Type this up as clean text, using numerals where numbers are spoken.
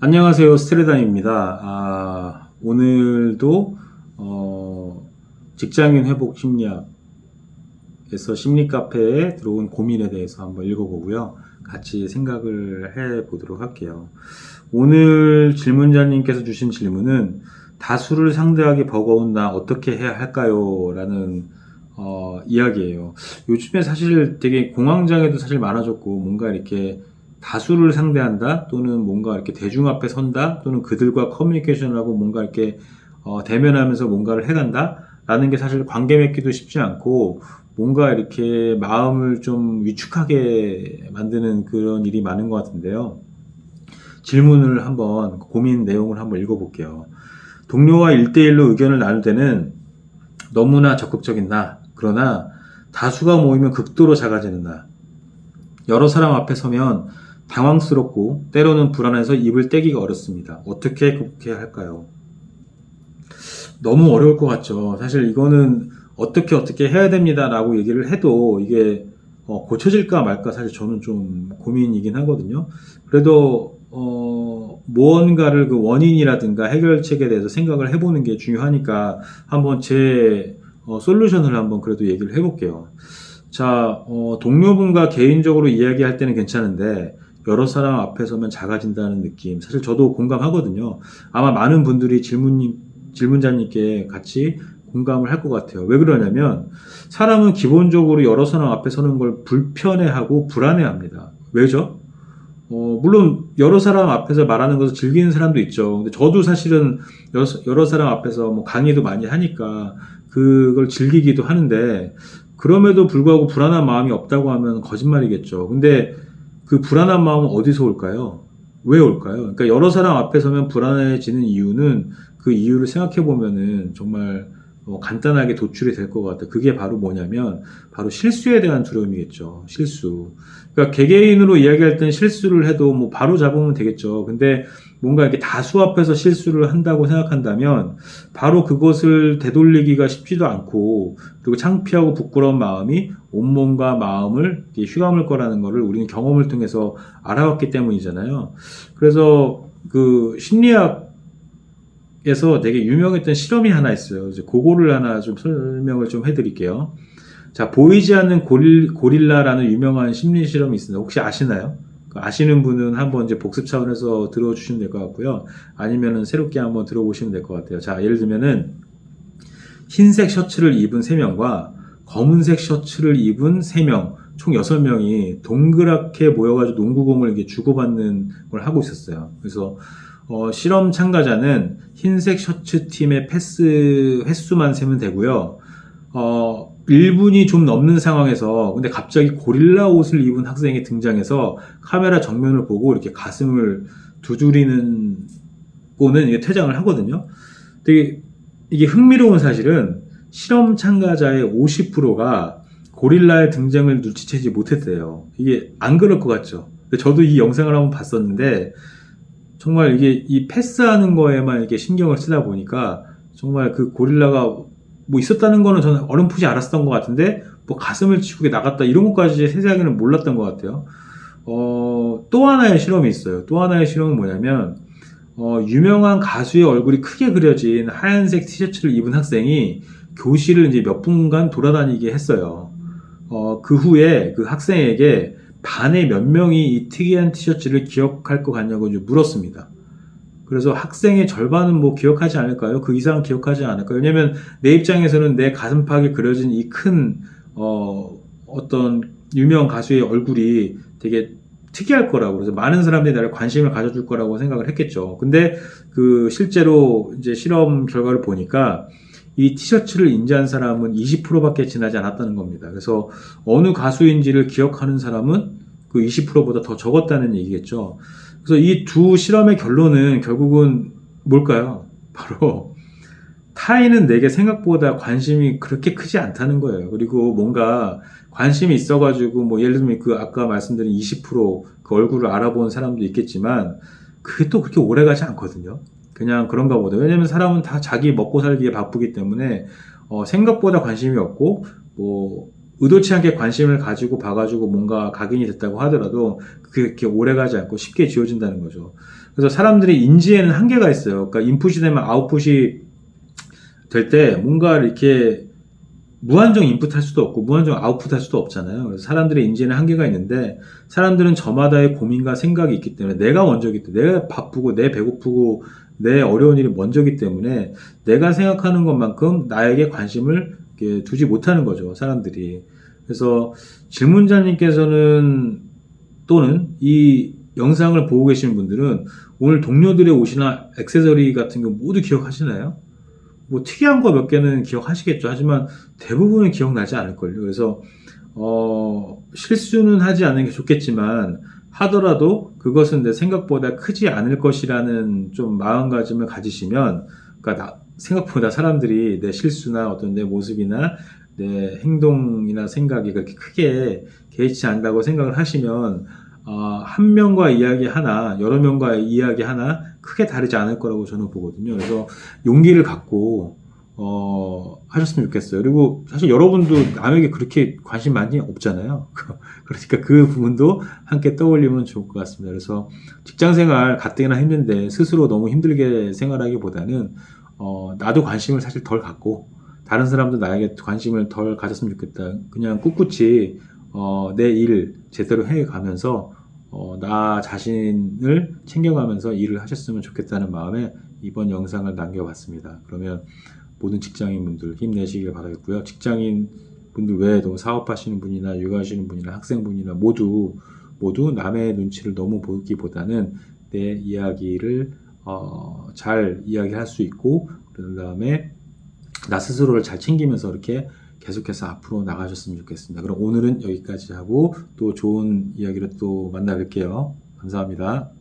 안녕하세요. 스테레담입니다. 오늘도 직장인 회복 심리학에서 심리 카페에 들어온 고민에 대해서 한번 읽어보고요. 같이 생각을 해보도록 할게요. 오늘 질문자님께서 주신 질문은 다수를 상대하기 버거운 나 어떻게 해야 할까요? 라는 이야기예요. 요즘에 사실 되게 공황장애도 사실 많아졌고 뭔가 이렇게 다수를 상대한다 또는 뭔가 이렇게 대중 앞에 선다 또는 그들과 커뮤니케이션을 하고 뭔가 이렇게 대면하면서 뭔가를 해간다 라는 게 사실 관계 맺기도 쉽지 않고 뭔가 이렇게 마음을 좀 위축하게 만드는 그런 일이 많은 것 같은데요. 질문을 한번 고민 내용을 한번 읽어볼게요. 동료와 1대1로 의견을 나눌 때는 너무나 적극적인 나, 그러나 다수가 모이면 극도로 작아지는 나, 여러 사람 앞에 서면 당황스럽고 때로는 불안해서 입을 떼기가 어렵습니다. 어떻게 극복해야 할까요? 너무 어려울 것 같죠. 사실 이거는 어떻게 해야 됩니다 라고 얘기를 해도 이게 고쳐질까 말까 사실 저는 좀 고민이긴 하거든요. 그래도 무언가를 그 원인이라든가 해결책에 대해서 생각을 해보는 게 중요하니까 한번 제 솔루션을 한번 그래도 얘기를 해볼게요. 자, 동료분과 개인적으로 이야기할 때는 괜찮은데 여러 사람 앞에 서면 작아진다는 느낌 사실 저도 공감하거든요. 아마 많은 분들이 질문자님께 같이 공감을 할 것 같아요. 왜 그러냐면 사람은 기본적으로 여러 사람 앞에 서는 걸 불편해하고 불안해합니다. 왜죠? 물론 여러 사람 앞에서 말하는 것을 즐기는 사람도 있죠. 근데 저도 사실은 여러 사람 앞에서 뭐 강의도 많이 하니까 그걸 즐기기도 하는데 그럼에도 불구하고 불안한 마음이 없다고 하면 거짓말이겠죠. 근데 그 불안한 마음은 어디서 올까요? 왜 올까요? 그러니까 여러 사람 앞에 서면 불안해지는 이유는 그 이유를 생각해 보면은 정말 간단하게 도출이 될 것 같아요. 그게 바로 뭐냐면 바로 실수에 대한 두려움이겠죠. 실수. 그러니까 개개인으로 이야기할 때는 실수를 해도 뭐 바로 잡으면 되겠죠. 근데 뭔가 이렇게 다수 앞에서 실수를 한다고 생각한다면 바로 그것을 되돌리기가 쉽지도 않고 그리고 창피하고 부끄러운 마음이 온몸과 마음을 휘감을 거라는 것을 우리는 경험을 통해서 알아왔기 때문이잖아요. 그래서 그 심리학 에서 되게 유명했던 실험이 하나 있어요. 이제 그거를 하나 좀 설명을 좀 해드릴게요. 자, 보이지 않는 고릴라라는 유명한 심리 실험이 있습니다. 혹시 아시나요? 아시는 분은 한번 이제 복습 차원에서 들어주시면 될 것 같고요. 아니면은 새롭게 한번 들어보시면 될 것 같아요. 자, 예를 들면은 흰색 셔츠를 입은 3명과 검은색 셔츠를 입은 3명, 총 6명이 동그랗게 모여가지고 농구공을 이렇게 주고받는 걸 하고 있었어요. 그래서 실험 참가자는 흰색 셔츠 팀의 패스 횟수만 세면 되고요. 1분이 좀 넘는 상황에서 근데 갑자기 고릴라 옷을 입은 학생이 등장해서 카메라 정면을 보고 이렇게 가슴을 두드리는 꼴은 이게 퇴장을 하거든요. 되게 이게 흥미로운 사실은 실험 참가자의 50%가 고릴라의 등장을 눈치채지 못했대요. 이게 안 그럴 것 같죠. 저도 이 영상을 한번 봤었는데 정말 이게 이 패스하는 거에만 이렇게 신경을 쓰다 보니까 정말 그 고릴라가 뭐 있었다는 거는 저는 어렴풋이 알았던 것 같은데 뭐 가슴을 치고 나갔다 이런 것까지 세세하게는 몰랐던 것 같아요. 또 하나의 실험이 있어요. 또 하나의 실험은 뭐냐면 유명한 가수의 얼굴이 크게 그려진 하얀색 티셔츠를 입은 학생이 교실을 이제 몇 분간 돌아다니게 했어요. 그 후에 그 학생에게 반의 몇 명이 이 특이한 티셔츠를 기억할 것 같냐고 물었습니다. 그래서 학생의 절반은 뭐 기억하지 않을까요? 그 이상은 기억하지 않을까요? 왜냐면 내 입장에서는 내 가슴팍에 그려진 이 큰 어떤 유명 가수의 얼굴이 되게 특이할 거라고 그래서 많은 사람들이 나를 관심을 가져줄 거라고 생각을 했겠죠. 근데 그 실제로 이제 실험 결과를 보니까 이 티셔츠를 인지한 사람은 20%밖에 지나지 않았다는 겁니다. 그래서 어느 가수인지를 기억하는 사람은 그 20%보다 더 적었다는 얘기겠죠. 그래서 이 두 실험의 결론은 결국은 뭘까요? 바로 타인은 내게 생각보다 관심이 그렇게 크지 않다는 거예요. 그리고 뭔가 관심이 있어가지고 뭐 예를 들면 그 아까 말씀드린 20%그 얼굴을 알아본 사람도 있겠지만 그게 또 그렇게 오래가지 않거든요. 그냥 그런가 보다. 왜냐면 사람은 다 자기 먹고 살기에 바쁘기 때문에 생각보다 관심이 없고 뭐 의도치 않게 관심을 가지고 봐가지고 뭔가 각인이 됐다고 하더라도 그게 이렇게 오래가지 않고 쉽게 지워진다는 거죠. 그래서 사람들이 인지에는 한계가 있어요. 그러니까 인풋이 되면 아웃풋이 될 때 뭔가 이렇게 무한정 인풋 할 수도 없고 무한정 아웃풋 할 수도 없잖아요. 그래서 사람들의 인지에는 한계가 있는데 사람들은 저마다의 고민과 생각이 있기 때문에 내가 먼저기 때문에 내가 바쁘고 내 배고프고 내 어려운 일이 먼저기 때문에 내가 생각하는 것만큼 나에게 관심을 이렇게 두지 못하는 거죠. 사람들이. 그래서 질문자님께서는 또는 이 영상을 보고 계시는 분들은 오늘 동료들의 옷이나 액세서리 같은 거 모두 기억하시나요? 뭐 특이한 거 몇 개는 기억하시겠죠. 하지만 대부분은 기억나지 않을걸요. 그래서 실수는 하지 않는 게 좋겠지만 하더라도 그것은 내 생각보다 크지 않을 것이라는 좀 마음가짐을 가지시면, 그러니까 생각보다 사람들이 내 실수나 어떤 내 모습이나 내 행동이나 생각이 그렇게 크게 개의치 않는다고 생각을 하시면 한 명과 이야기 하나, 여러 명과 이야기 하나 크게 다르지 않을 거라고 저는 보거든요. 그래서 용기를 갖고 하셨으면 좋겠어요. 그리고 사실 여러분도 남에게 그렇게 관심 많이 없잖아요. 그러니까 그 부분도 함께 떠올리면 좋을 것 같습니다. 그래서 직장생활 가뜩이나 힘든데 스스로 너무 힘들게 생활하기보다는 나도 관심을 사실 덜 갖고 다른 사람도 나에게 관심을 덜 가졌으면 좋겠다. 그냥 꿋꿋이 내 일 제대로 해가면서 나 자신을 챙겨가면서 일을 하셨으면 좋겠다는 마음에 이번 영상을 남겨봤습니다. 그러면 모든 직장인분들 힘내시길 바라겠고요. 직장인분들 외에도 사업하시는 분이나 육아하시는 분이나 학생분이나 모두 남의 눈치를 너무 보기보다는 내 이야기를 잘 이야기할 수 있고, 그 다음에 나 스스로를 잘 챙기면서 이렇게 계속해서 앞으로 나가셨으면 좋겠습니다. 그럼 오늘은 여기까지 하고 또 좋은 이야기로 또 만나 뵐게요. 감사합니다.